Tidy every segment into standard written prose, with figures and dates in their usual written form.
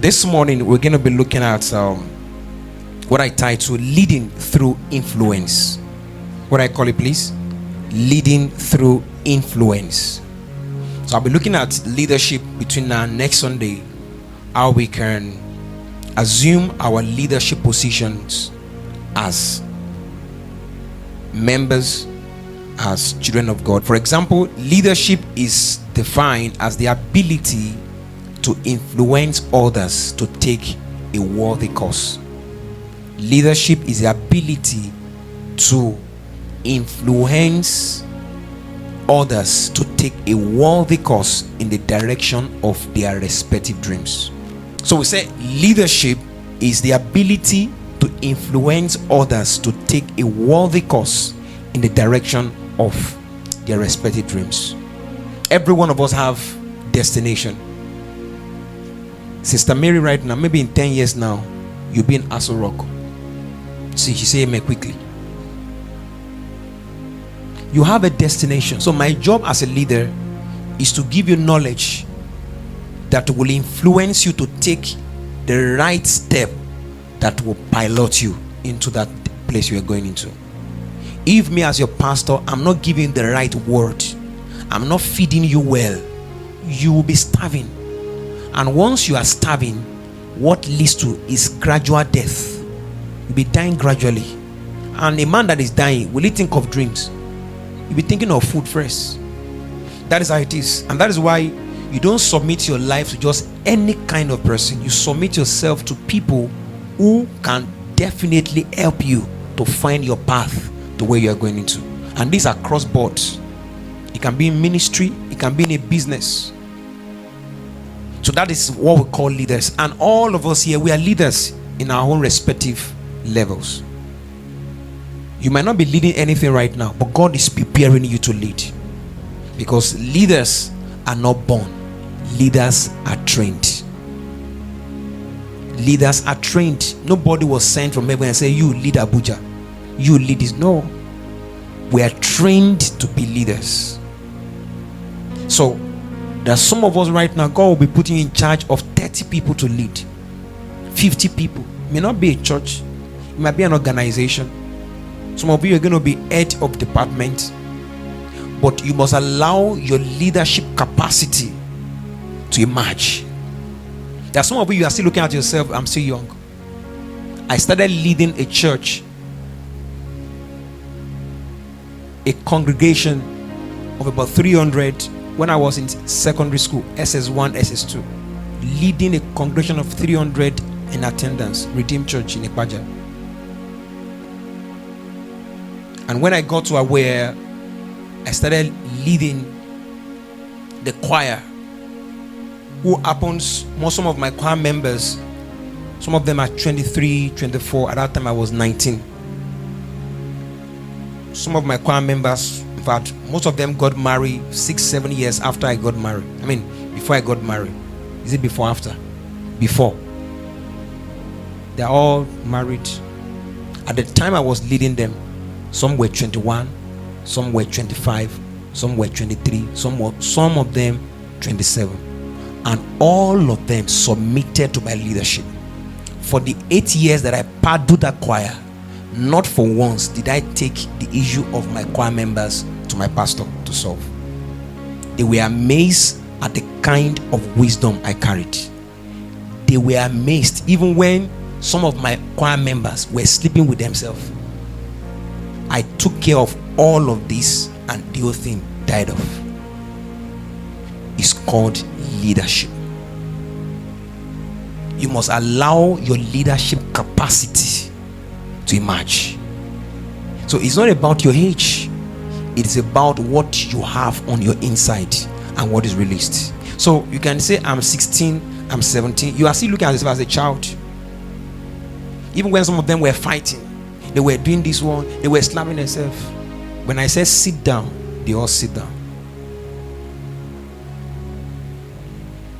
This morning we're going to be looking at what I title Leading Through Influence. What I call it, please? Leading Through Influence. So I'll be looking at leadership between now and next Sunday, how we can assume our leadership positions as members, as children of God. For example, leadership is defined as the ability to influence others to take a worthy course. Leadership is the ability to influence others to take a worthy course in the direction of their respective dreams. So we say leadership is the ability to influence others to take a worthy course in the direction of their respective dreams. Every one of us have destination. Sister Mary right now, maybe in 10 years now, you'll be in Aso Rock. See, she say amen quickly. You have a destination. So my job as a leader is to give you knowledge that will influence you to take the right step that will pilot you into that place you are going into. If me as your pastor, I'm not giving the right word, I'm not feeding you well, you will be starving. And once you are starving, what leads to is gradual death. You'll be dying gradually. And a man that is dying, will he think of dreams? You'll be thinking of food first. That is how it is. And that is why you don't submit your life to just any kind of person. You submit yourself to people who can definitely help you to find your path to where you are going into. And these are cross boards. It can be in ministry, it can be in a business. So that is what we call leaders. And all of us here, we are leaders in our own respective levels. You might not be leading anything right now, but God is preparing you to lead. Because leaders are not born, leaders are trained. Leaders are trained. Nobody was sent from heaven and say, you lead Abuja, you lead this. No, we are trained to be leaders. So there are some of us right now, God will be putting you in charge of 30 people to lead. 50 people. It may not be a church, it might be an organization. Some of you are going to be head of department, but you must allow your leadership capacity to emerge. There are some of you are still looking at yourself, I'm still young. I started leading a church, a congregation of about 300 when I was in secondary school, SS1, SS2, leading a congregation of 300 in attendance, Redeemed Church in Ekpaja. And when I got to where I started leading the choir, who happens, some of my choir members, some of them are 23, 24. At that time I was 19. Some of my choir members, in fact, most of them got married 6-7 years after I got married. I mean, before I got married. Is it before or after? Before. They're all married. At the time I was leading them, some were 21, some were 25, some were 23, some of them 27. And all of them submitted to my leadership. For the 8 years that I paddled that choir, not for once did I take the issue of my choir members to my pastor to solve. They were amazed at the kind of wisdom I carried. They were amazed even when some of my choir members were sleeping with themselves. I took care of all of this and the whole thing died off. It's called leadership. You must allow your leadership capacity to emerge. So it's not about your age, it's about what you have on your inside and what is released. So you can say, I'm 16, I'm 17. You are still looking at yourself as a child. Even when some of them were fighting, they were doing this one, they were slapping themselves. When I said sit down, they all sit down.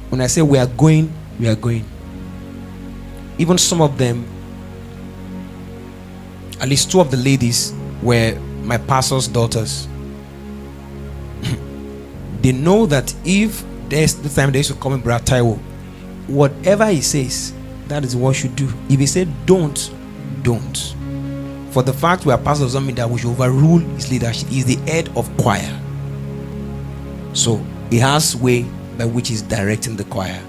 When I say we are going, we are going. Even some of them, at least 2 of the ladies were my pastor's daughters. They know that if there's the time they used to come in Brother Taiwo, whatever he says, that is what you should do. If he said don't, don't. For the fact we are pastors doesn't mean that we should overrule his leadership. He's the head of choir, so he has way by which he's directing the choir.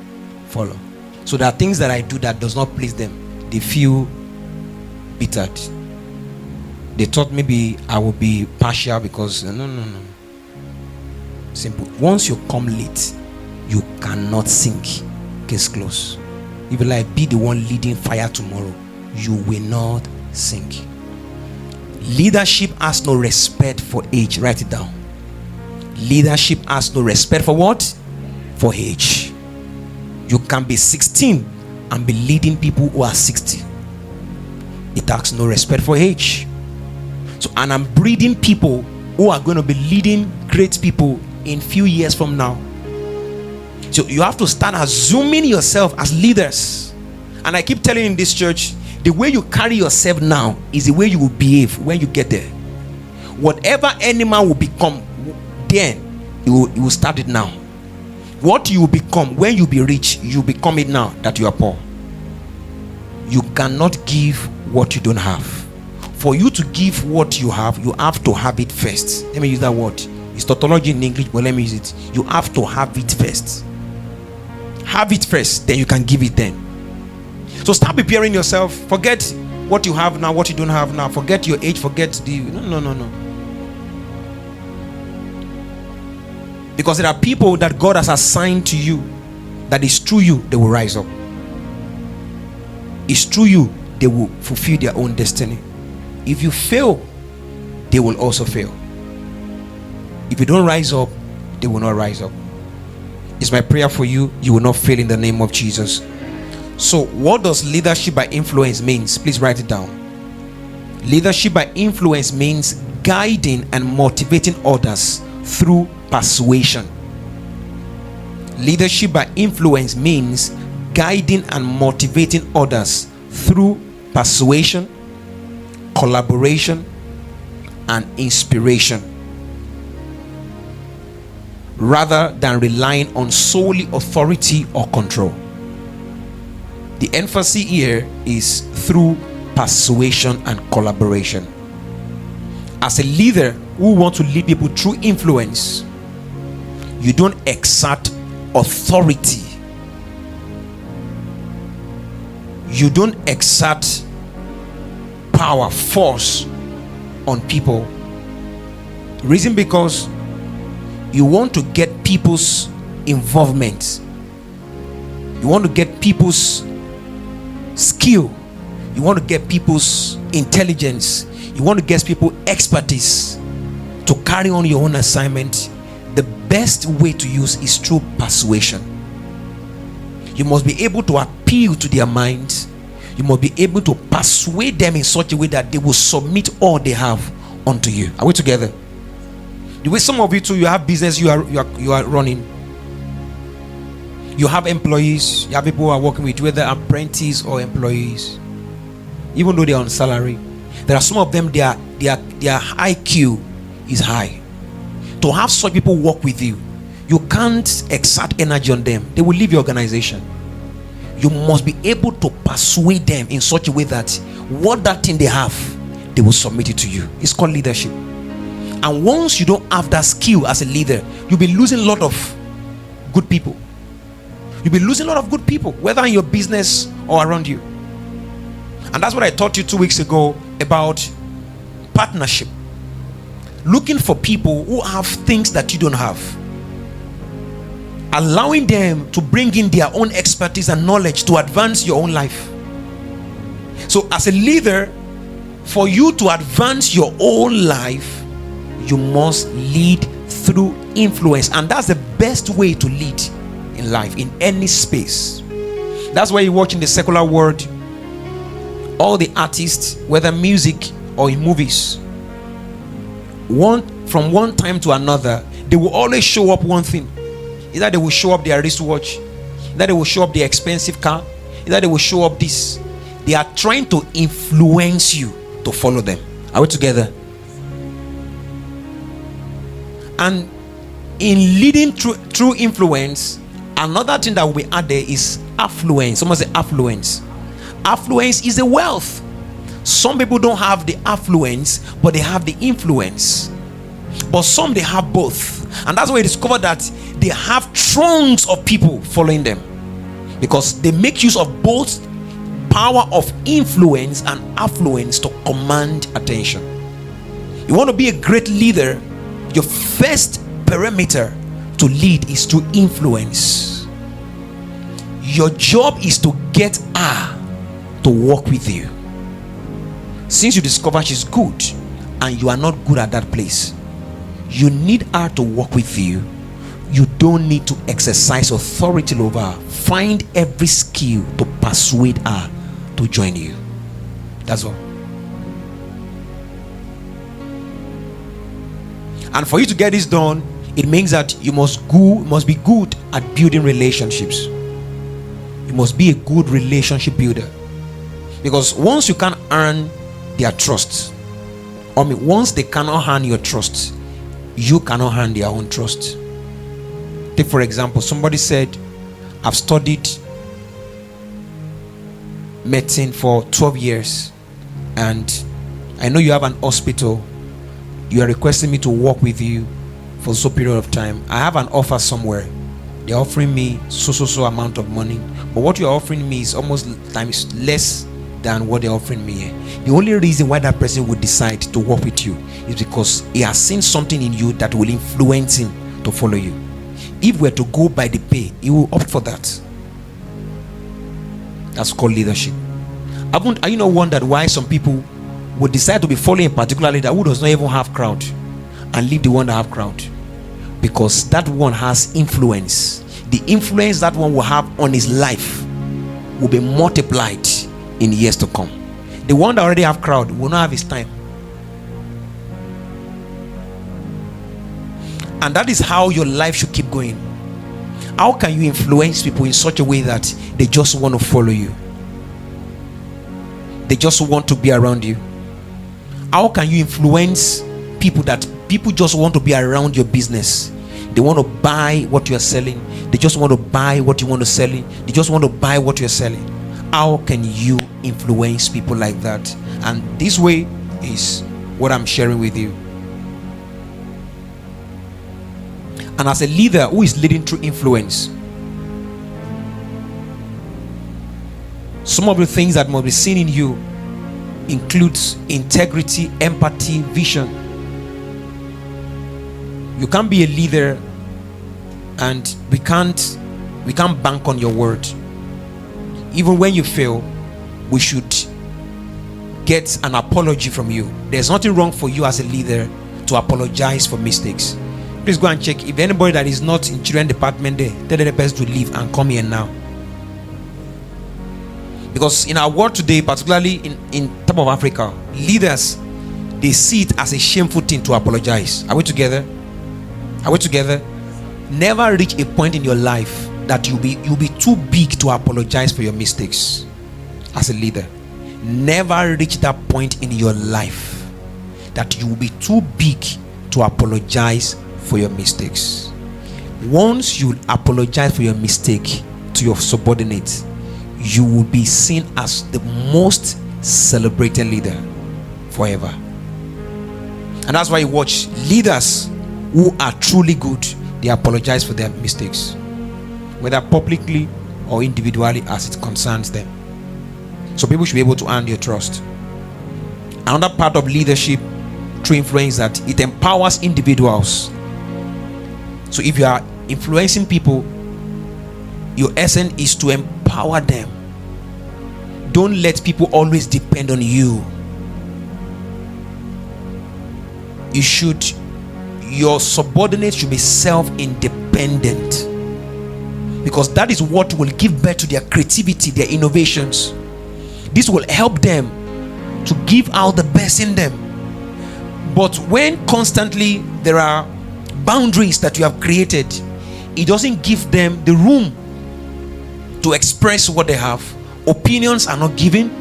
Follow. So there are things that I do that does not please them. They feel bittered. They thought maybe I will be partial because no. Simple. Once you come late, you cannot sink. Case close. If you like be the one leading fire tomorrow, you will not sink. Leadership has no respect for age. Write it down. Leadership has no respect for what? For age. You can be 16 and be leading people who are 60. It has no respect for age. So, and I'm breeding people who are going to be leading great people in few years from now. So you have to start assuming yourself as leaders. And I keep telling in this church, the way you carry yourself now is the way you will behave when you get there. Whatever any man will become, then you will start it now. What you will become when you be rich, you become it now that you are poor. You cannot give what you don't have. For you to give what you have to have it first. Let me use that word. It's tautology in English, but let me use it. You have to have it first. Have it first, then you can give it then. So start preparing yourself. Forget what you have now, what you don't have now. Forget your age, forget the no. Because there are people that God has assigned to you, that is through you they will rise up. It's through you they will fulfill their own destiny. If you fail, they will also fail. If you don't rise up, they will not rise up. It's my prayer for you, you will not fail in the name of Jesus. So what does leadership by influence means? Please write it down. Leadership by influence means guiding and motivating others through persuasion. Leadership by influence means guiding and motivating others through persuasion, collaboration, and inspiration, rather than relying on solely authority or control. The emphasis here is through persuasion and collaboration. As a leader who wants to lead people through influence, you don't exert authority. You don't exert power, force on people. Reason because you want to get people's involvement. You want to get people's skill. You want to get people's intelligence. You want to get people expertise to carry on your own assignment. The best way to use is through persuasion. You must be able to appeal to their minds. You must be able to persuade them in such a way that they will submit all they have unto you. Are we together? The way some of you too, you have business you are running. You have employees. You have people who are working with you, whether apprentices or employees. Even though they are on salary, there are some of them their IQ is high. To have such people work with you, you can't exert energy on them. They will leave your organization. You must be able to persuade them in such a way that what that thing they have, they will submit it to you. It's called leadership. And once you don't have that skill as a leader, you'll be losing a lot of good people. You'll be losing a lot of good people, whether in your business or around you. And that's what I taught you 2 weeks ago about partnership. Looking for people who have things that you don't have. Allowing them to bring in their own expertise and knowledge to advance your own life. So as a leader, for you to advance your own life, you must lead through influence. And that's the best way to lead in life, in any space. That's why you watch in the secular world, all the artists, whether music or in movies, from one time to another, they will always show up one thing. Either they will show up their wristwatch, either they will show up their expensive car, either they will show up this. They are trying to influence you to follow them. Are we together? And in leading through influence, Another thing that we add there is affluence. Someone say affluence. Affluence is a wealth. Some people don't have the affluence, but they have the influence. But some, they have both. And that's why we discover that they have throngs of people following them, because they make use of both power of influence and affluence to command attention. You want to be a great leader, your first perimeter to lead is to influence. Your job is to get her to work with you. Since you discover she's good and you are not good at that place, you need her to work with you. You don't need to exercise authority over her. Find every skill to persuade her to join you. That's all. And for you to get this done, it means that you must be good at building relationships. You must be a good relationship builder. Because once you can earn their trust, once they cannot earn your trust, you cannot earn their own trust. Take for example, somebody said, I've studied medicine for 12 years and I know you have an hospital. You are requesting me to work with you for so period of time. I have an offer somewhere. They're offering me so amount of money, but what you're offering me is almost times less than what they're offering me here. The only reason why that person would decide to work with you is because he has seen something in you that will influence him to follow you. If we're to go by the pay, he will opt for that. That's called leadership. Are you not wondered why some people would decide to be following a particular leader who does not even have crowd and leave the one that have crowd? Because that one has influence. The influence that one will have on his life will be multiplied in years to come. The one that already have crowd will not have his time. And that is how your life should keep going. How can you influence people in such a way that they just want to follow you? They just want to be around you. How can you influence people that people just want to be around your business? They want to buy what you are selling. They just want to buy what you want to sell. They just want to buy what you're selling. How can you influence people like that? And this way is what I'm sharing with you. And as a leader who is leading through influence, some of the things that must be seen in you includes integrity, empathy, vision. You can't be a leader and we can't bank on your word. Even when you fail, we should get an apology from you. There's nothing wrong for you as a leader to apologize for mistakes. Please go and check if anybody that is not in children department there, tell the person to leave and come here now. Because in our world today, particularly in top of Africa, leaders, they see it as a shameful thing to apologize. Are we together? Are we together? Never reach a point in your life that you'll be too big to apologize for your mistakes as a leader. Never reach that point in your life that you will be too big to apologize for your mistakes. Once you apologize for your mistake to your subordinates, you will be seen as the most celebrated leader forever. And that's why you watch leaders who are truly good, they apologize for their mistakes, whether publicly or individually as it concerns them. So people should be able to earn your trust. Another part of leadership through influence, that it empowers individuals. So if you are influencing people, your essence is to empower them. Don't let people always depend on you. Your subordinates should be self-independent, because that is what will give birth to their creativity, their innovations. This will help them to give out the best in them. But when constantly there are boundaries that you have created, it doesn't give them the room to express what they have. Opinions are not given,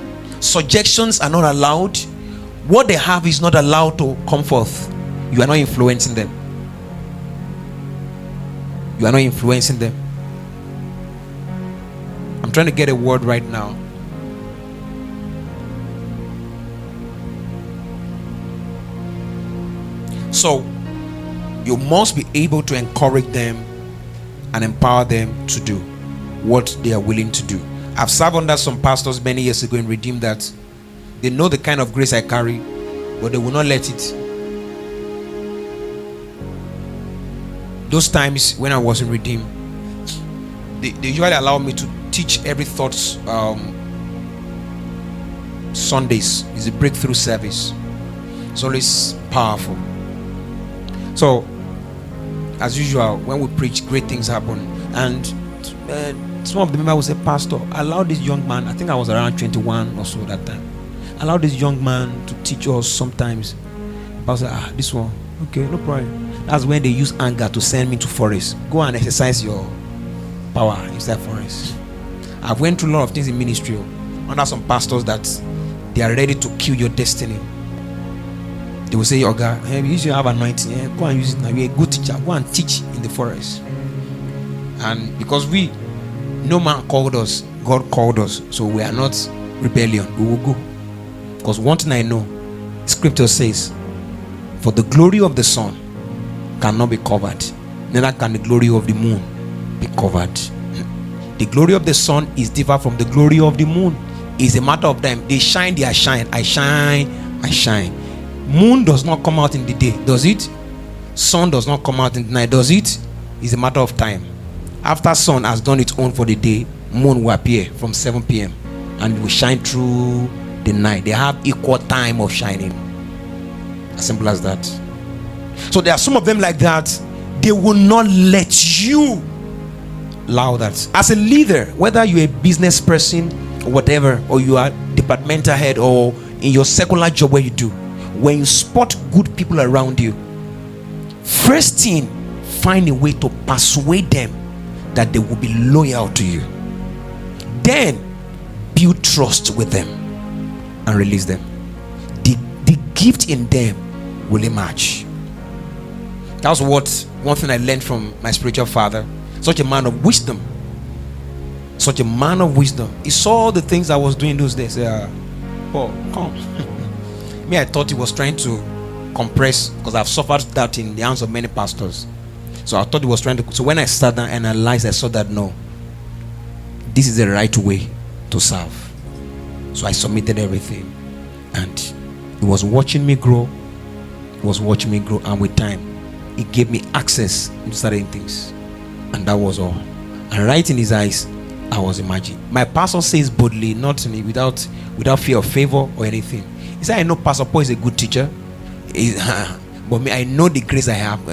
suggestions are not allowed. What they have is not allowed to come forth. You are not influencing them. You are not influencing them. I'm trying to get a word right now. So you must be able to encourage them and empower them to do what they are willing to do. I've served under some pastors many years ago in Redeem that they know the kind of grace I carry, but they will not let it. Those times when I was in Redeem, they usually allow me to teach every thought Sundays. Is a breakthrough service. It's always powerful. So as usual, when we preach, great things happen. And some of the members will say, Pastor, allow this young man, I think I was around 21 or so that time, allow this young man to teach us sometimes. Pastor, this one, okay, no problem. That's when they use anger to send me to forest. Go and exercise your power inside forest. I've went through a lot of things in ministry under some pastors that they are ready to kill your destiny. They will say, Oga, hey, you should have anointing. Go and use it now. You're a good teacher. Go and teach in the forest. And because no man called us, God called us. So we are not rebellion. We will go. Because one thing I know, scripture says, for the glory of the sun cannot be covered, neither can the glory of the moon be covered. The glory of the sun is different from the glory of the moon. It's a matter of time. They shine, they are shine. I shine, I shine. Moon does not come out in the day, does it? Sun does not come out in the night, does it? It's a matter of time. After sun has done its own for the day, moon will appear from 7 p.m. and will shine through the night. They have equal time of shining. As simple as that. So there are some of them like that. They will not let you allow that. As a leader, whether you're a business person or whatever, or you are departmental head, or in your secular job where you do, when you spot good people around you, first thing, find a way to persuade them that they will be loyal to you. Then build trust with them and release them. The gift in them will emerge. That's one thing I learned from my spiritual father. Such a man of wisdom. Such a man of wisdom. He saw the things I was doing those days. Paul, come. Me, I thought he was trying to compress, because I've suffered that in the hands of many pastors. So I thought he was trying to. So when I sat down and analyzed, I saw that no, this is the right way to serve. So I submitted everything, and he was watching me grow. He was watching me grow, and with time, he gave me access to certain things, and that was all. And right in his eyes, I was imagining. My pastor says boldly, not to me, without fear of favor or anything. He said, I know Pastor Paul is a good teacher, but me, I know the grace I have.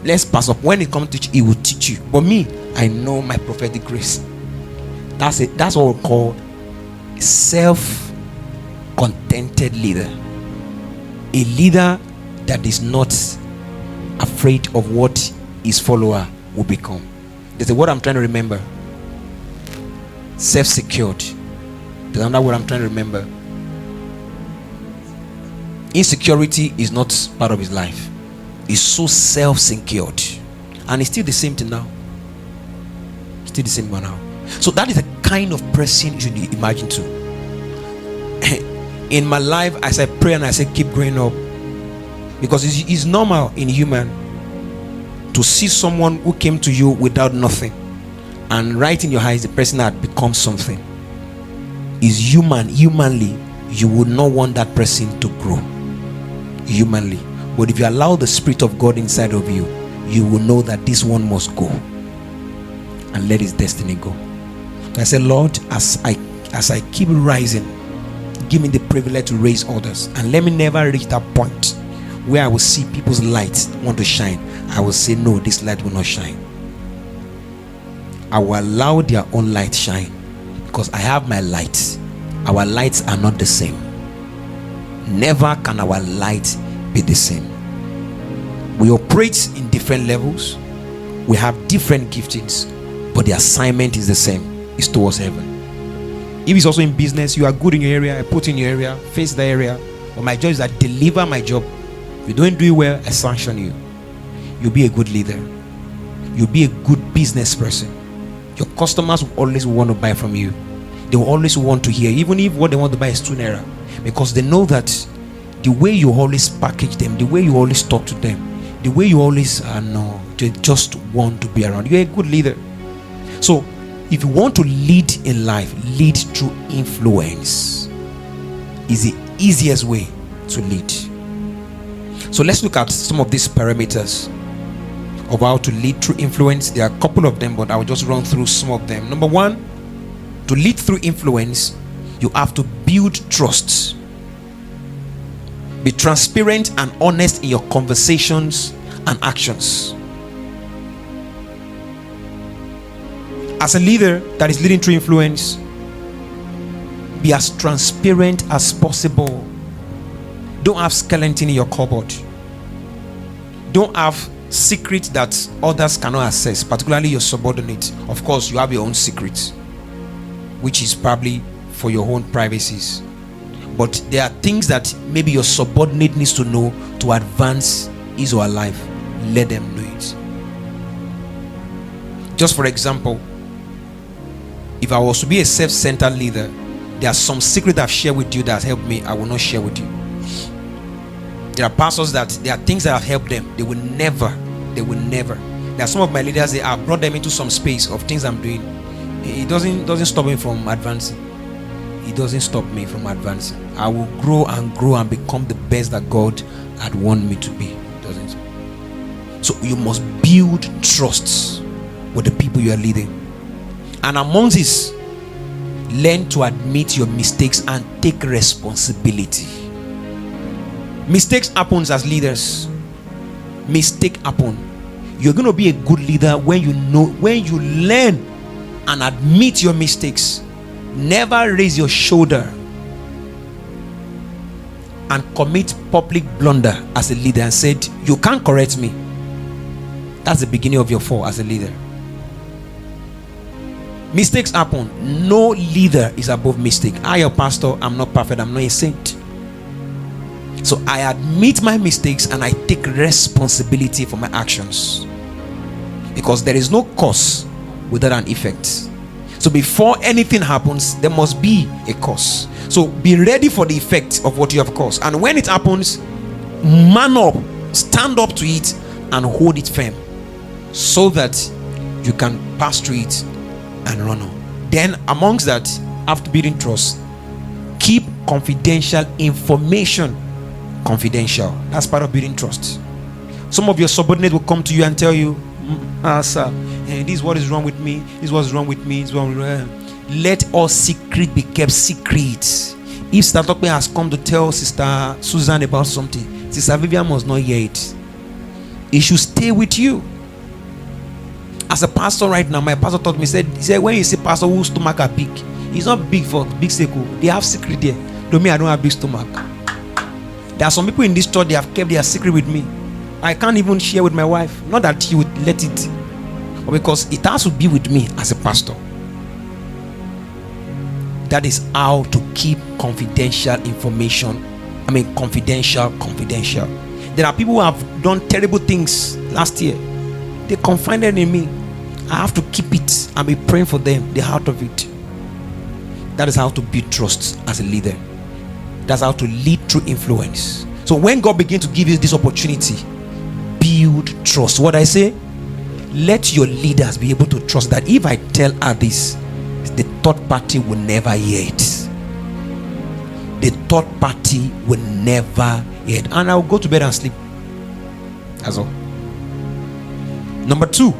Let's Pastor, when it comes to teach, he will teach you. But me, I know my prophetic grace. That's it. That's what we call self-contented leader. A leader that is not afraid of what his follower will become. There's a word I'm trying to remember. Self-secured. There's another word I'm trying to remember. Insecurity is not part of his life. He's so self-secured, and it's still the same thing now. Still the same one now. So that is the kind of person you should imagine to. In my life, as I pray and I say keep growing up, because it's normal in human to see someone who came to you without nothing, and right in your eyes the person had become something. Is humanly you would not want that person to grow. Humanly. But if you allow the Spirit of God inside of you, you will know that this one must go and let his destiny go. I said, Lord, as I keep rising, give me the privilege to raise others, and let me never reach that point where I will see people's lights want to shine. I will say, no, this light will not shine. I will allow their own light shine, because I have my lights. Our lights are not the same. Never can our light be the same. We operate in different levels. We have different giftings, but the assignment is the same. It's towards heaven. If it's also in business, you are good in your area, I put in your area, face the area. But my job is that deliver my job. If you don't do it well, I sanction you. You'll be a good leader. You'll be a good business person. Your customers will always want to buy from you. They will always want to hear, even if what they want to buy is 2 naira, because they know that the way you always package them, the way you always talk to them, the way you always know, they just want to be around. You're a good leader. So if you want to lead in life, lead through influence. Is the easiest way to lead. So let's look at some of these parameters of how to lead through influence. There are a couple of them, but I will just run through some of them. Number one, to lead through influence, you have to build trust. Be transparent and honest in your conversations and actions. As a leader that is leading through influence, be as transparent as possible. Don't have skeleton in your cupboard. Don't have secrets that others cannot access, particularly your subordinate. Of course, you have your own secrets, which is probably for your own privacies. But there are things that maybe your subordinate needs to know to advance his or her life. Let them know it. Just for example, if I was to be a self-centered leader, there are some secrets I've shared with you that helped me, I will not share with you. There are pastors that there are things that have helped them. They will never. There are some of my leaders, they have brought them into some space of things I'm doing. It doesn't stop me from advancing. It doesn't stop me from advancing. I will grow and become the best that God had wanted me to be. It doesn't. So you must build trust with the people you are leading. And amongst this, learn to admit your mistakes and take responsibility. Mistakes happens as leaders. Mistake happen. You're going to be a good leader when you learn and admit your mistakes. Never raise your shoulder and commit public blunder as a leader and said, you can't correct me. That's the beginning of your fall as a leader. Mistakes happen. No leader is above mistake. I, your pastor, I'm not perfect. I'm not a saint. So I admit my mistakes and I take responsibility for my actions, because there is no cause without an effect. So before anything happens, there must be a cause. So be ready for the effect of what you have caused. And when it happens, man up, stand up to it and hold it firm, so that you can pass through it and run on. Then amongst that, after building trust, keep confidential information confidential. That's part of building trust. Some of your subordinates will come to you and tell you, sir, this is what is wrong with me, this is what's wrong with me, this is what let all secret be kept secret. If Sister Tokpe has come to tell Sister Susan about something, Sister Vivian must not hear it. It should stay with you. As a pastor right now, my pastor taught me, he said when you see pastor whose stomach are big, it's not big for big sake. They have secret there. To me, I don't have big stomach. There are some people in this church, they have kept their secret with me. I can't even share with my wife. Not that she would let it, but because it has to be with me as a pastor. That is how to keep confidential information. Confidential. There are people who have done terrible things last year. They confided in me. I have to keep it and be praying for them. They're out of it. That is how to build trust as a leader. That's how to lead through influence. So when God begins to give you this opportunity, build trust. What I say, let your leaders be able to trust that if I tell her this, the third party will never hear it. The third party will never hear it. And I'll go to bed and sleep. That's all. Number 2,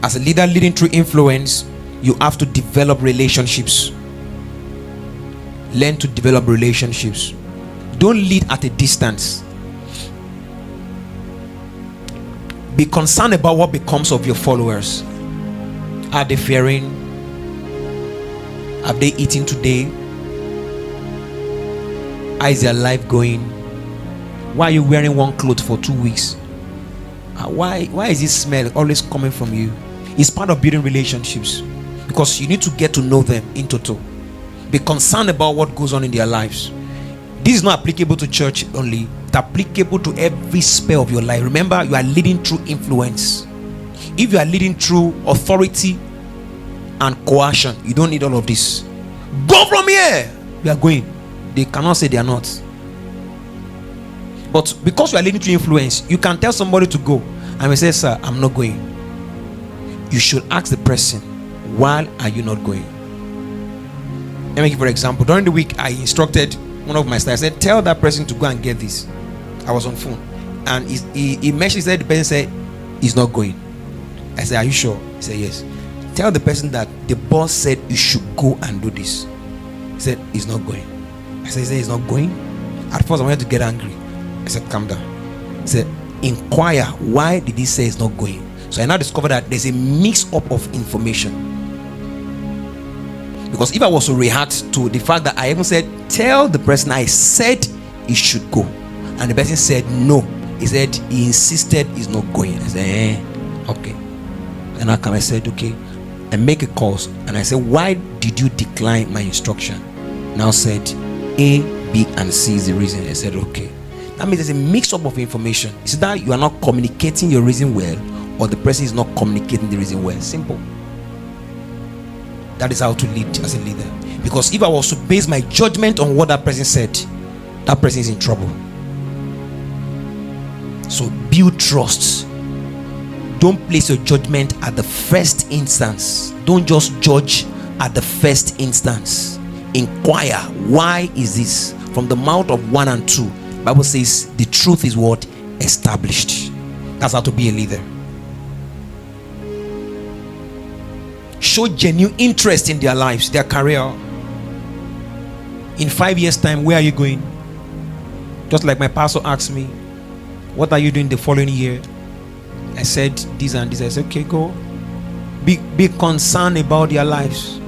as a leader leading through influence, you have to develop relationships. Learn to develop relationships. Don't lead at a distance. Be concerned about what becomes of your followers. Are they faring? Have they eaten today? How is their life going? Why are you wearing one cloth for 2 weeks? Why is this smell always coming from you? It's part of building relationships, because you need to get to know them in total. Be concerned about what goes on in their lives. This is not applicable to church only. It's applicable to every sphere of your life. Remember, you are leading through influence. If you are leading through authority and coercion, you don't need all of this. Go from here. We are going. They cannot say they are not. But because you are leading through influence, you can tell somebody to go and we say, sir, I'm not going. You should ask the person, why are you not going? Let me give you an example. During the week, I instructed one of my staff. I said, tell that person to go and get this. I was on phone, and he mentioned that the person said he's not going. I said, are you sure? He said, yes. Tell the person that the boss said you should go and do this. He said he's not going. I said, he's not going. At first I wanted to get angry. I said, calm down. He said, inquire, why did he say he's not going? So I now discovered that there's a mix-up of information. Because if I was to react to the fact that I even said, tell the person I said he should go, and the person said no, he said he insisted he's not going. I said, okay. And I said, okay, and make a call. And I said, why did you decline my instruction? Now said A, B, and C is the reason. I said, okay. That means there's a mix-up of information. It's that you are not communicating your reason well, or the person is not communicating the reason well. Simple. That is how to lead as a leader. Because if I was to base my judgment on what that person said, that person is in trouble. So build trust. Don't place your judgment at the first instance. Don't just judge at the first instance. Inquire, why is this? From the mouth of 1 and 2, Bible says the truth is what? Established. That's how to be a leader. Show genuine interest in their lives, their career. In 5 years' time, where are you going? Just like my pastor asked me, what are you doing the following year? I said this and this. I said, okay, go. Be concerned about their lives.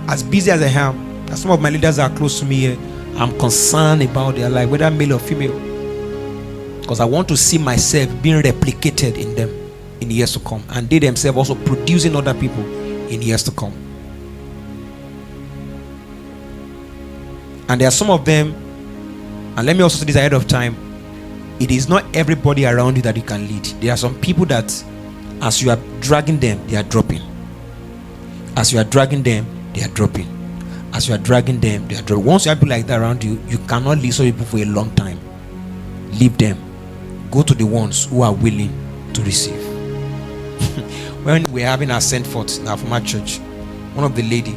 As busy as I am, and some of my leaders are close to me here, I'm concerned about their life, whether male or female, because I want to see myself being replicated in them in the years to come, and they themselves also producing other people in years to come. And there are some of them, and let me also say this ahead of time, it is not everybody around you that you can lead. There are some people that as you are dragging them, they are dropping. As you are dragging them, they are dropping. As you are dragging them, they are dropping. Once you have people like that around you, you cannot lead some people for a long time. Leave them. Go to the ones who are willing to receive. When we're having our send forth now from our church, one of the lady,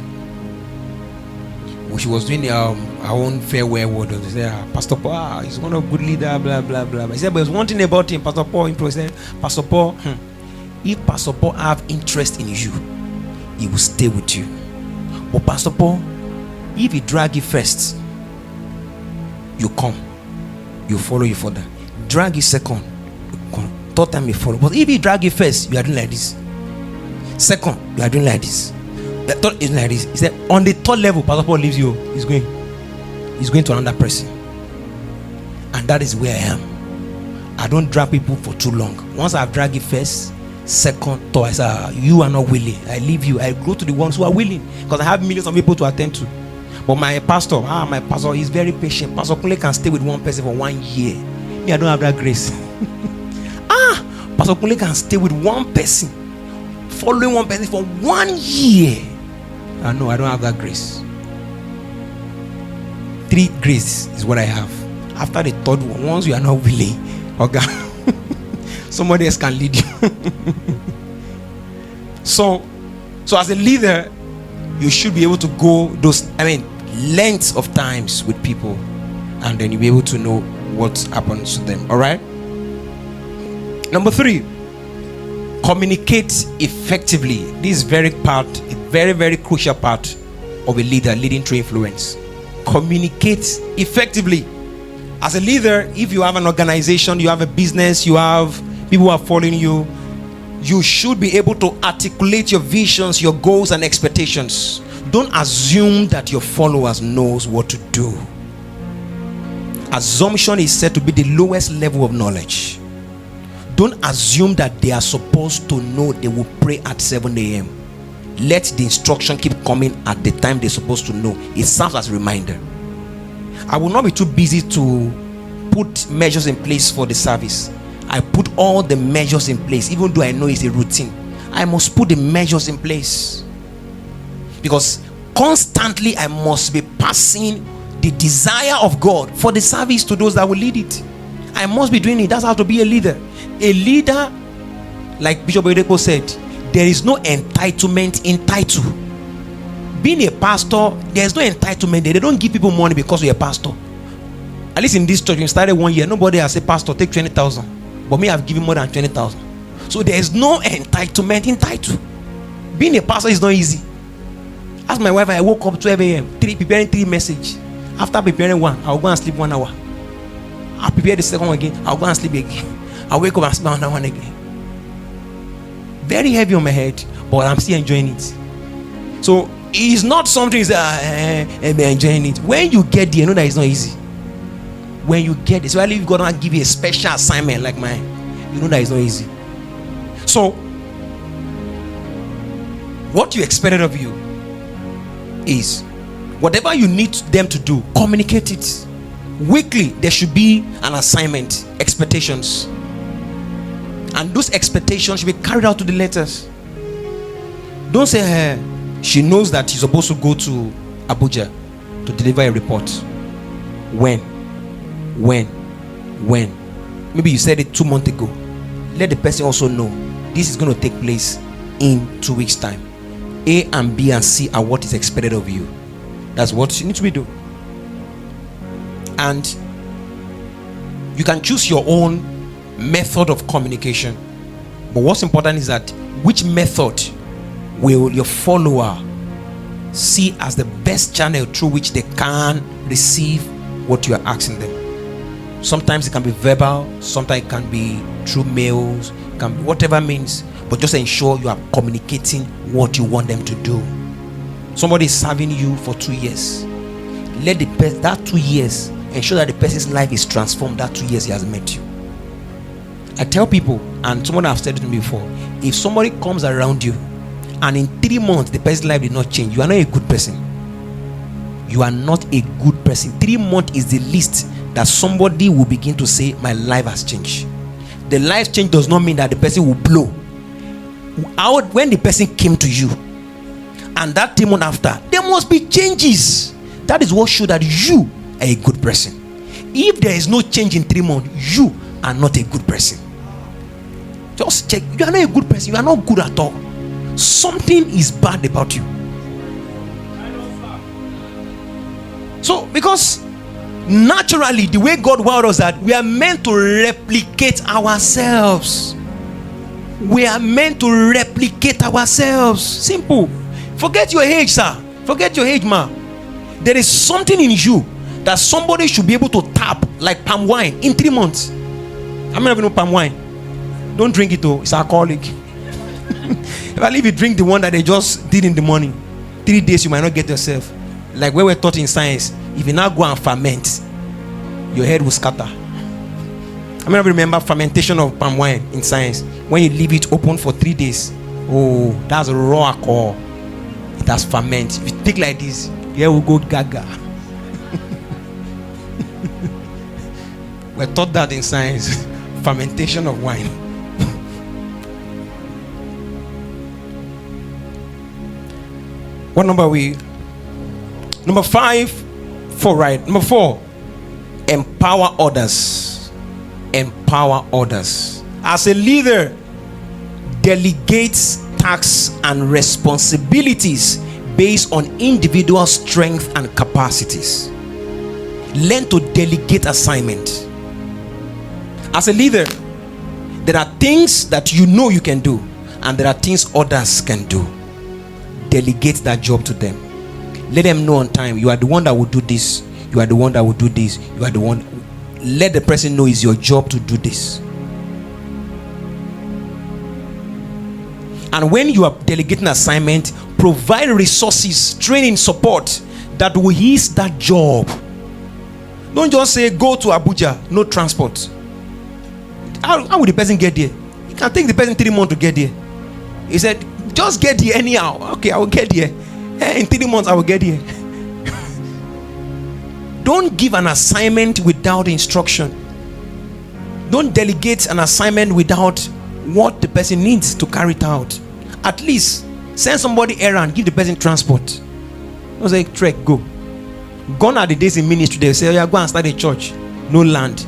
when she was doing her own farewell word, they said, Pastor Paul, he's one of good leader, blah blah blah. He said, but there's one thing about him, Pastor Paul. He said, Pastor Paul, if Pastor Paul have interest in you, he will stay with you. But Pastor Paul, if he drag you first, you come, you follow you further. Drag you second, you come. Third time you follow. But if he drag you first, you are doing like this. Second, you are doing like this. The third is like this. He said, on the third level, Pastor Paul leaves you. He's going to another person. And that is where I am. I don't drag people for too long. Once I've dragged you first, second, third, I say, you are not willing. I leave you. I go to the ones who are willing, because I have millions of people to attend to. But my pastor, is very patient. Pastor Kunle can stay with one person for 1 year. Me, I don't have that grace. Pastor Kunle can stay with one person, following one person for 1 year. No, I don't have that grace. 3 grace is what I have. After the third one, once you are not willing, okay, somebody else can lead you. So as a leader, you should be able to go those, lengths of times with people, and then you'll be able to know what happens to them. All right. Number 3, communicate effectively. This is very, very crucial part of a leader leading through influence. Communicate effectively. As a leader, if you have an organization, you have a business, you have people who are following you, you should be able to articulate your visions, your goals, and expectations. Don't assume that your followers knows what to do. Assumption is said to be the lowest level of knowledge. Don't assume that they are supposed to know they will pray at 7 a.m. Let the instruction keep coming at the time they're supposed to know. It serves as a reminder. I will not be too busy to put measures in place for the service. I put all the measures in place, even though I know it's a routine. I must put the measures in place, because constantly I must be passing the desire of God for the service to those that will lead it. I must be doing it. That's how to be a leader. A leader, like Bishop Oyedepo said, there is no entitlement in title. Being a pastor, there's no entitlement there. They don't give people money because you're a pastor. At least in this church, we started 1 year, nobody has said, pastor, take 20,000. But me, I've given more than 20,000. So there is no entitlement in title. Being a pastor is not easy. Ask my wife, I woke up 12 a.m. preparing 3 messages. After preparing 1, I'll go and sleep 1 hour. I'll prepare the second one again. I'll go and sleep again. I'll wake up and sleep another one again. Very heavy on my head, but I'm still enjoying it. So it's not something that I'm enjoying it. When you get there, you know that it's not easy. When you get it, especially if God don't give you a special assignment like mine, you know that it's not easy. So what you expected of you is whatever you need them to do, communicate it. Weekly, there should be an assignment, expectations. And those expectations should be carried out to the letters. Don't say her. She knows that she's supposed to go to Abuja to deliver a report. When? Maybe you said it 2 months ago. Let the person also know this is going to take place in 2 weeks' time. A and B and C are what is expected of you. That's what you need to be doing. And you can choose your own method of communication, but what's important is that which method will your follower see as the best channel through which they can receive what you are asking them. Sometimes it can be verbal, sometimes it can be through mails, it can be whatever means, but just ensure you are communicating what you want them to do. Somebody is serving you for 2 years. Let that 2 years ensure that the person's life is transformed. That 2 years he has met you. I tell people, and someone I've said it to me before, if somebody comes around you and in 3 months the person's life did not change, you are not a good person. You are not a good person. 3 months is the least that somebody will begin to say, my life has changed. The life change does not mean that the person will blow out. When the person came to you and that 3 months after, there must be changes. That is what shows that you are a good person. If there is no change in 3 months, you are not a good person. Just check. You are not a good person. You are not good at all. Something is bad about you. So, because naturally, the way God wired us, that we are meant to replicate ourselves. We are meant to replicate ourselves. Simple. Forget your age, sir. Forget your age, ma. There is something in you that somebody should be able to tap, like palm wine, in 3 months. I mean, know palm wine. Don't drink it though, it's alcoholic. If I leave you drink the one that they just did in the morning, 3 days you might not get yourself. Like when we're taught in science, if you now go and ferment, your head will scatter. I mean, remember fermentation of palm wine in science. When you leave it open for 3 days, oh, that's raw alcohol. It has ferment. If you take like this, here we go gaga. We're taught that in science. Fermentation of wine. What number are we? Number 5, 4, right? Number 4, empower others. Empower others. As a leader, delegate tasks and responsibilities based on individual strength and capacities. Learn to delegate assignment. As a leader, there are things that you know you can do, and there are things others can do. Delegate that job to them. Let them know on time, you are the one that will do this, you are the one that will do this, you are the one. Let the person know it's your job to do this. And when you are delegating assignment, provide resources, training, support that will ease that job. Don't just say go to Abuja, no transport. How will the person get there? It can take the person 3 months to get there. He said, just get there anyhow. Okay, I will get there. In 3 months, I will get there. Don't give an assignment without instruction. Don't delegate an assignment without what the person needs to carry it out. At least send somebody errand, give the person transport. Don't say, trek, go. Gone are the days in ministry, they say, oh, yeah, go and start a church. No land,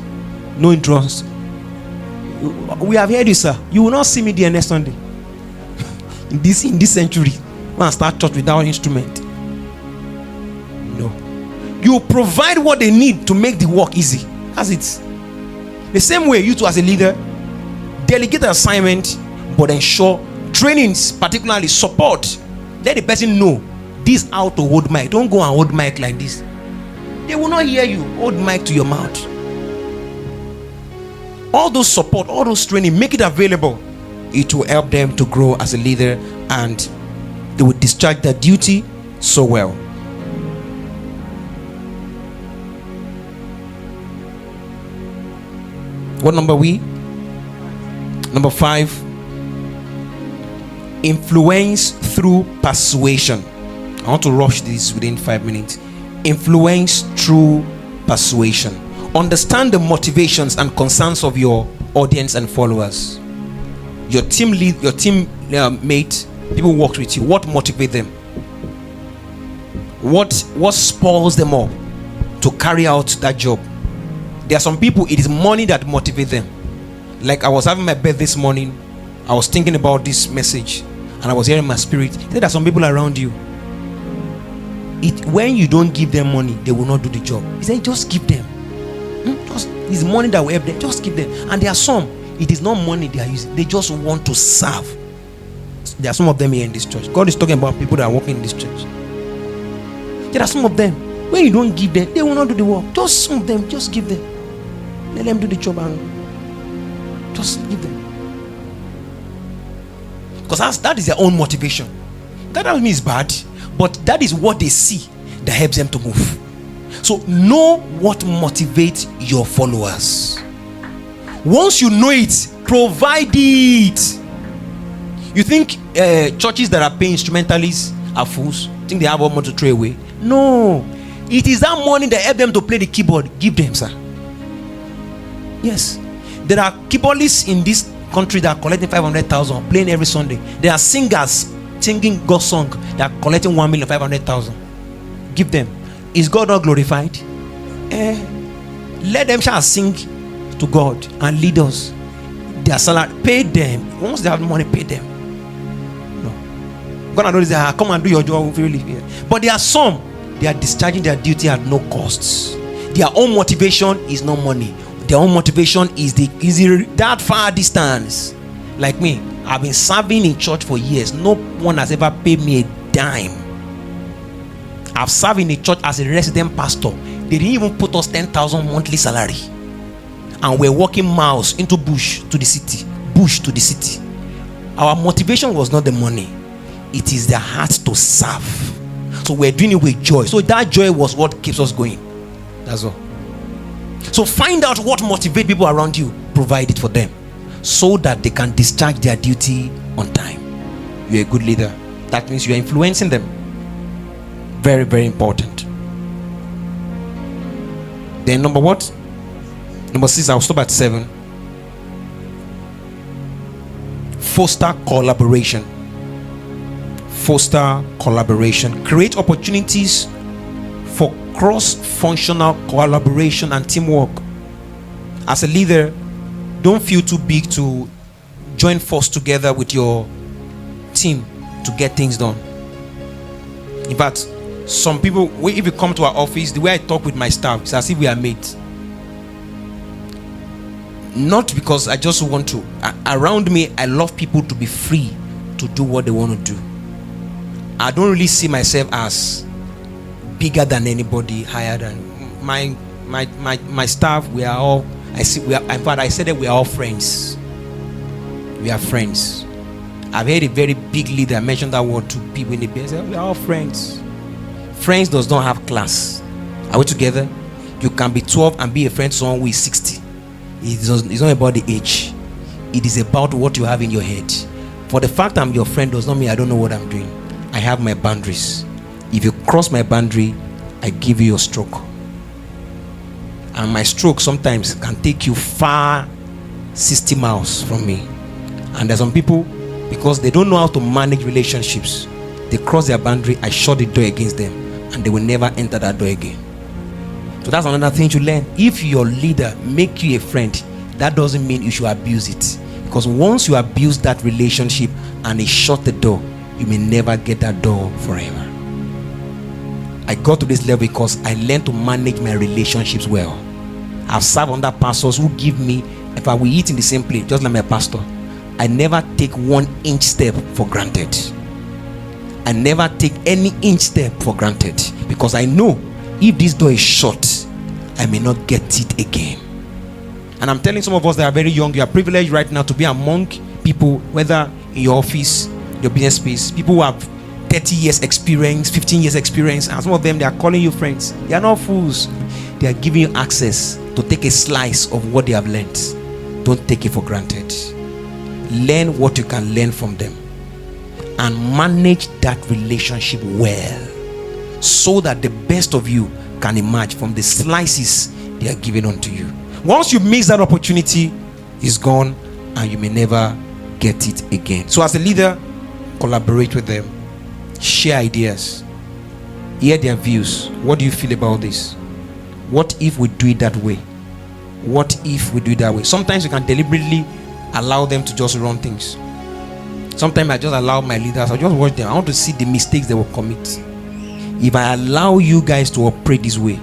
no entrance. We have heard you, sir. You will not see me there next Sunday. in this century, go and start church without instrument. No. You provide what they need to make the work easy. That's it. The same way, you too as a leader, delegate the assignment, but ensure trainings, particularly support. Let the person know this how to hold mic. Don't go and hold mic like this. They will not hear you. Hold mic to your mouth. All those support, all those training, make it available. It will help them to grow as a leader, and they will discharge their duty so well. What number we? Number 5. Influence through persuasion. I want to rush this within 5 minutes. Influence through persuasion. Understand the motivations and concerns of your audience and followers. Your team lead, your team mate, people who work with you. What motivates them? What spurs them up to carry out that job? There are some people, it is money that motivates them. Like I was having my bed this morning, I was thinking about this message, and I was hearing my spirit. There are some people around you. When you don't give them money, they will not do the job. He said, just give them. It's money that will help them. Just give them. And there are some, it is not money they are using. They just want to serve. There are some of them here in this church. God is talking about people that are working in this church. There are some of them. When you don't give them, they will not do the work. Just some of them, just give them. Let them do the job and just give them. Because that is their own motivation. That doesn't mean it's bad, but that is what they see that helps them to move. So know what motivates your followers. Once you know it, provide it. You think churches that are paying instrumentalists are fools? Think they have all money to throw away? No. It is that money that help them to play the keyboard. Give them, sir. Yes. There are keyboardists in this country that are collecting 500,000 playing every Sunday. There are singers singing God's song that are collecting 1,500,000. Give them. Is God not glorified? Let them shall sing to God and lead us. Their salary, pay them. Once they have money, pay them. No. God knows that come and do your job freely. But there are some, they are discharging their duty at no costs. Their own motivation is not money. Their own motivation is that far distance. Like me, I've been serving in church for years. No one has ever paid me a dime. I've served in a church as a resident pastor. They didn't even put us 10,000 monthly salary, and we're walking miles into bush to the city. Our motivation was not the money. It is the heart to serve. So we're doing it with joy. So that joy was what keeps us going. That's all. So find out what motivates people around you. Provide it for them, so that they can discharge their duty on time. You're a good leader. That means you're influencing them. Very, very important. Then number what? Number 6, I'll stop at 7. Foster collaboration. Foster collaboration. Create opportunities for cross-functional collaboration and teamwork. As a leader, don't feel too big to join force together with your team to get things done. In fact, some people, if you come to our office, the way I talk with my staff is as if we are mates. Not because I just want to. Around me, I love people to be free to do what they want to do. I don't really see myself as bigger than anybody, higher than my staff. We are all. I see. We are. In fact, I said that we are all friends. We are friends. I've heard a very big leader mention that word to people in the base. We are all friends. Friends does not have class. Are we together? You can be 12 and be a friend to someone who is 60. It's not about the age. It is about what you have in your head. For the fact I'm your friend does not mean I don't know what I'm doing. I have my boundaries. If you cross my boundary, I give you a stroke. And my stroke sometimes can take you far 60 miles from me. And there's some people, because they don't know how to manage relationships, they cross their boundary, I shut the door against them, and they will never enter that door again. So that's another thing to learn. If your leader make you a friend, that doesn't mean you should abuse it. Because once you abuse that relationship and they shut the door, you may never get that door forever. I got to this level because I learned to manage my relationships well. I've served under pastors who give me, if I will eat in the same plate, just like my pastor, I never take 1 inch step for granted. I never take any inch step for granted, because I know if this door is shut, I may not get it again. And I'm telling some of us that are very young, you are privileged right now to be among people, whether in your office, your business space, people who have 30 years experience, 15 years experience, and some of them, they are calling you friends. They are not fools. They are giving you access to take a slice of what they have learned. Don't take it for granted. Learn what you can learn from them and manage that relationship well, so that the best of you can emerge from the slices they are giving unto you. Once you miss that opportunity, it's gone and you may never get it again. So as a leader, collaborate with them, share ideas, hear their views. What do you feel about this? What if we do it that way? What if we do it that way? Sometimes you can deliberately allow them to just run things. Sometimes I just allow my leaders, I just watch them. I want to see the mistakes they will commit. If I allow you guys to operate this way,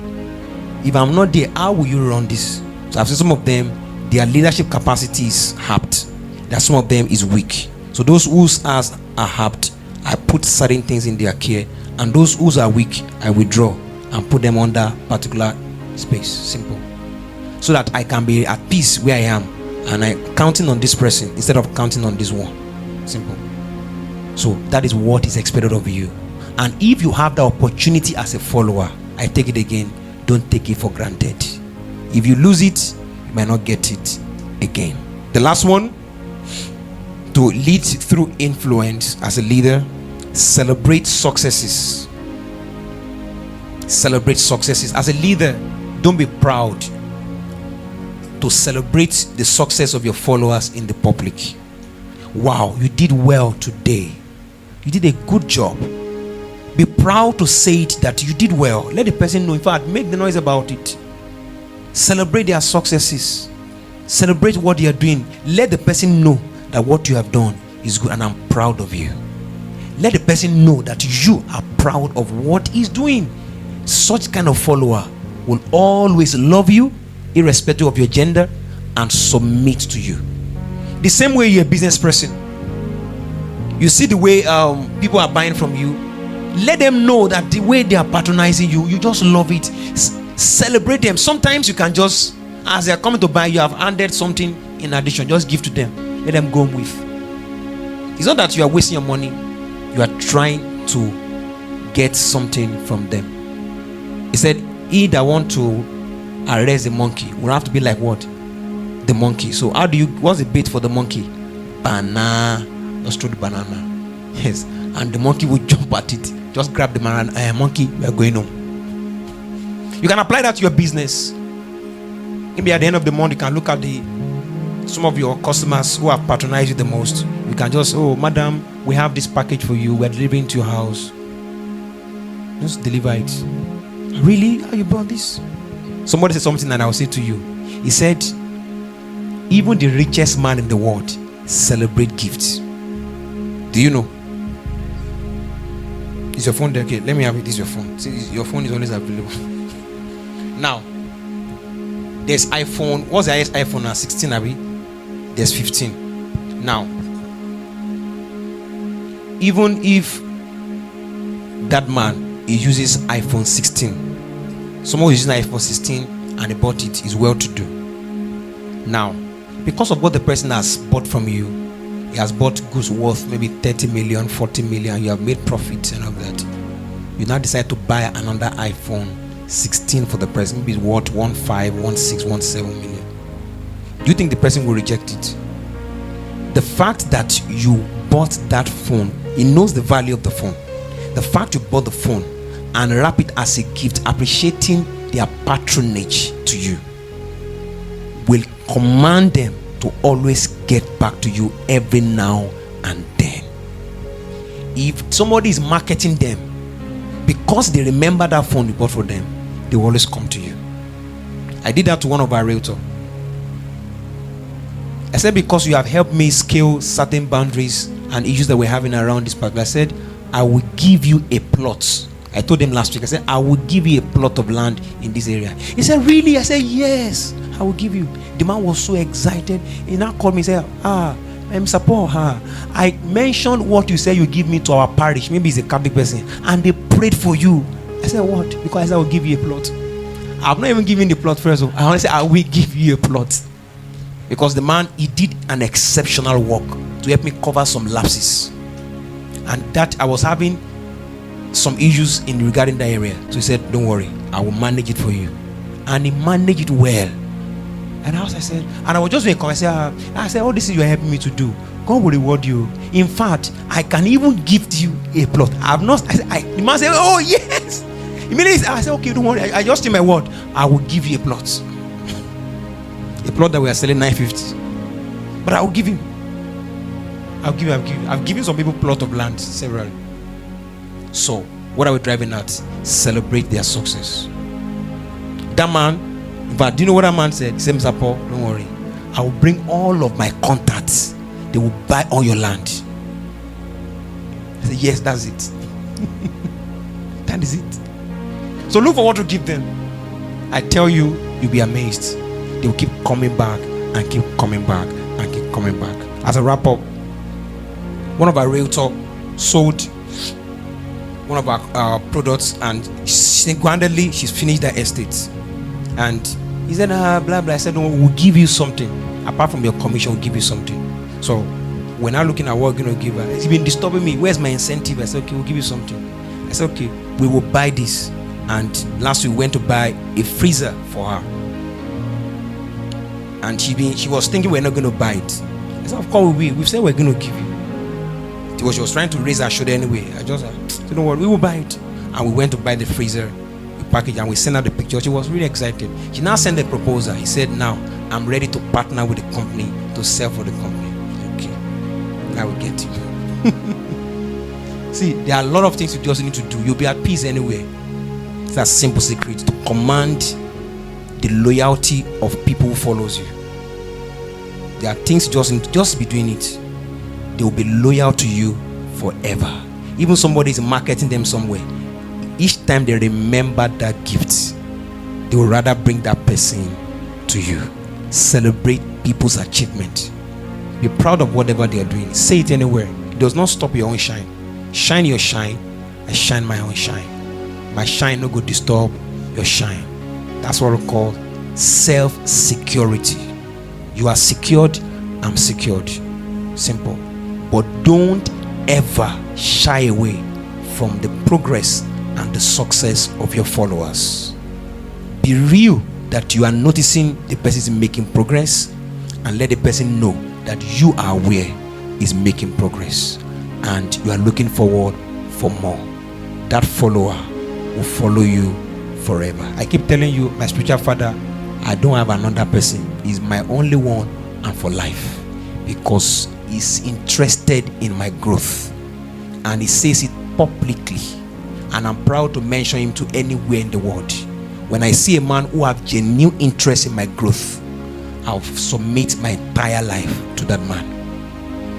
if I'm not there, how will you run this? So I've seen some of them, their leadership capacity is hacked. That some of them is weak. So those whose eyes are hacked, I put certain things in their care, and those whose are weak, I withdraw and put them under particular space. Simple. So that I can be at peace where I am, and I'm counting on this person instead of counting on this one. Simple. So that is what is expected of you. And if you have the opportunity as a follower, I take it again, don't take it for granted. If you lose it, you might not get it again. The last one, to lead through influence as a leader, celebrate successes. Celebrate successes. As a leader, don't be proud to celebrate the success of your followers in the public. Wow, you did well today. You did a good job. Be proud to say it that you did well. Let the person know. In fact, make the noise about it. Celebrate their successes. Celebrate what they are doing. Let the person know that what you have done is good and I'm proud of you. Let the person know that you are proud of what he's doing. Such kind of follower will always love you irrespective of your gender and submit to you. The same way you're a business person, you see the way people are buying from you, let them know that the way they are patronizing you, you just love it. Celebrate them. Sometimes you can just, as they are coming to buy, you have handed something in addition, just give to them, let them go with. It's not that you are wasting your money, you are trying to get something from them. He said, he that want to arrest the monkey will have to be like what? The monkey. So how do you, what's the bait for the monkey? Banana. Just throw the banana. Yes. And the monkey will jump at it. Just grab the banana. Monkey, we are going home. You can apply that to your business. Maybe at the end of the month, you can look at some of your customers who have patronized you the most. You can just, oh, madam, we have this package for you. We're delivering to your house. Just deliver it. Really? How you bought this? Somebody said something and I will say to you. He said, even the richest man in the world celebrate gifts. Do you know? Is your phone there? Okay, let me have it. This is your phone. See, your phone is always available. Now, there's iPhone. What's the highest iPhone now? 16, Abby? There's 15. Now, even if that man, he uses iPhone 16, someone using iPhone 16 and he bought it, is well to do. Now, because of what the person has bought from you, he has bought goods worth maybe 30 million, 40 million, you have made profits and all that. You now decide to buy another iPhone 16 for the person, maybe it's worth 15, 16, 17 million. Do you think the person will reject it? The fact that you bought that phone, he knows the value of the phone. The fact you bought the phone and wrap it as a gift, appreciating their patronage to you will command them to always get back to you every now and then. If somebody is marketing them, because they remember that phone you bought for them, they will always come to you. I did that to one of our realtors. I said, because you have helped me scale certain boundaries and issues that we're having around this park, I said, I will give you a plot. I told them last week, I said, I will give you a plot of land in this area. He said, really? I said, yes, I will give you. The man was so excited. He now called me and said, Mr. Paul, I mentioned what you said you give me to our parish. Maybe he's a Catholic person. And they prayed for you. I said, what? Because I said, I will give you a plot. I've not even given the plot first. I want to say, I will give you a plot. Because the man, he did an exceptional work to help me cover some lapses. And that I was having some issues in regarding that area. So he said, don't worry, I will manage it for you. And he managed it well. And I said, and I was just doing I said, oh, this is what you're helping me to do. God will reward you. In fact, I can even gift you a plot. I've not, the man said, oh, yes. Immediately, I said, okay, don't worry. I just did my word. I will give you a plot. A plot that we are selling $950. But I will give him. I've given some people plot of land several. So, what are we driving at? Celebrate their success. That man, in fact, do you know what that man said? He said, Mr. Paul, don't worry. I will bring all of my contacts. They will buy all your land. I said, yes, that's it. That is it. So look for what to give them. I tell you, you'll be amazed. They will keep coming back and keep coming back and keep coming back. As a wrap up, one of our realtors sold one of our products, and single-handedly she's finished that estate. And he said, blah blah. I said, no, we'll give you something. Apart from your commission, we'll give you something. So we're now looking at what we're going to give her. It's been disturbing me. Where's my incentive? I said, okay, we'll give you something. I said, okay, we will buy this. And last week we went to buy a freezer for her. And she was thinking we're not going to buy it. I said, of course we will. We've said we're going to give you. Because she was trying to raise her shoulder anyway. I just said, don't worry, we will buy it. And we went to buy the freezer, we packaged, and we sent her the picture. She was really excited. She now sent the proposal. He said, now I'm ready to partner with the company to sell for the company. Okay, now we get you. See, there are a lot of things you just need to do. You'll be at peace anyway. It's a simple secret to command the loyalty of people who follows you. There are things you just be doing it. They will be loyal to you forever. Even somebody is marketing them somewhere, each time they remember that gift, they will rather bring that person to you. Celebrate people's achievement. Be proud of whatever they are doing. Say it anywhere. It does not stop your own shine. Shine your shine. I shine my own shine. My shine no go disturb your shine. That's what we call self-security. You are secured, I'm secured. Simple. But don't ever shy away from the progress and the success of your followers. Be real that you are noticing the person is making progress, and let the person know that you are aware is making progress and you are looking forward for more. That follower will follow you forever. I keep telling you, my spiritual father, I don't have another person. He's my only one and for life, because he's interested in my growth and he says it publicly, and I'm proud to mention him to anywhere in the world. When I see a man who have genuine interest in my growth, I'll submit my entire life to that man.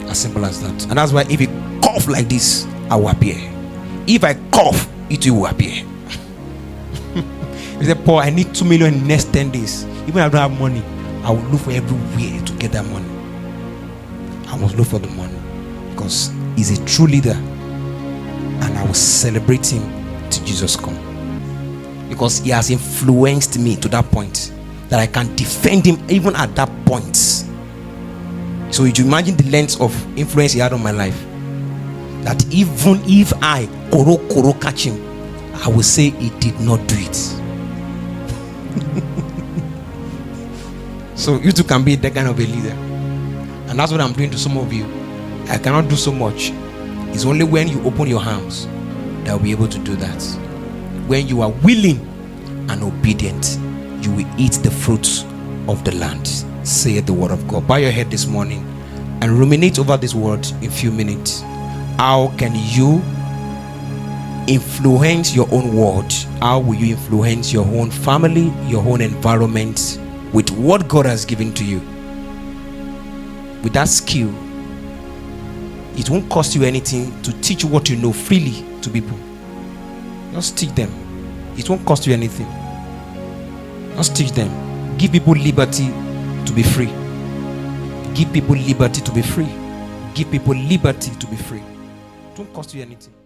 As simple as that. And that's why if he cough like this, I will appear. If I cough, it will appear. He said, Paul, I need 2 million in the next 10 days. Even if I don't have money, I will look for everywhere to get that money. I must look for the money, because he's a true leader, and I will celebrate him till Jesus come, because he has influenced me to that point that I can defend him even at that point. So you imagine the length of influence he had on my life, that even if I koro catch him, I will say he did not do it. So you too can be that kind of a leader. And that's what I'm doing to some of you. I cannot do so much. It's only when you open your arms that I'll be able to do that. When you are willing and obedient, you will eat the fruits of the land, saith the word of God. Bow your head this morning and ruminate over this word in a few minutes. How can you influence your own world? How will you influence your own family, your own environment with what God has given to you? With that skill, it won't cost you anything to teach what you know freely to people. Just teach them. It won't cost you anything. Just teach them. Give people liberty to be free. Give people liberty to be free. Give people liberty to be free. It won't cost you anything.